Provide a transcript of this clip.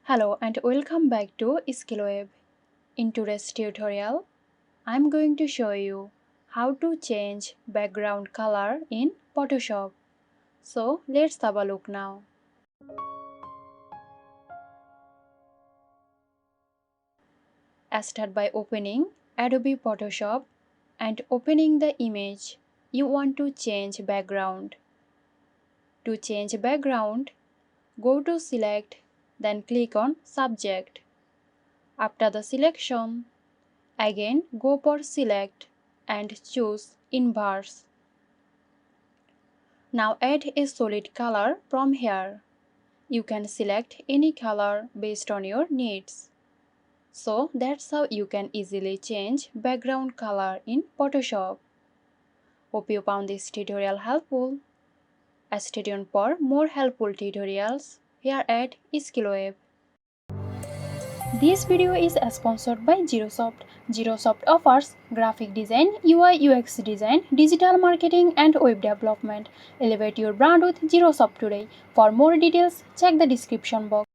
Hello and welcome back to SkillWeb. In today's tutorial, I'm going to show you how to change background color in Photoshop. So let's have a look now. Start by opening Adobe Photoshop and opening the image you want to change background. To change background, go to Select, then click on Subject. After the selection, again go for Select and choose Inverse. Now add a solid color from here. You can select any color based on your needs. So that's how you can easily change background color in Photoshop. Hope you found this tutorial helpful. Stay tuned for more helpful tutorials here at SkillWeb. This video is sponsored by Xirosoft. Xirosoft offers graphic design, UI UX design, digital marketing and web development. Elevate your brand with Xirosoft today. For more details, check the description box.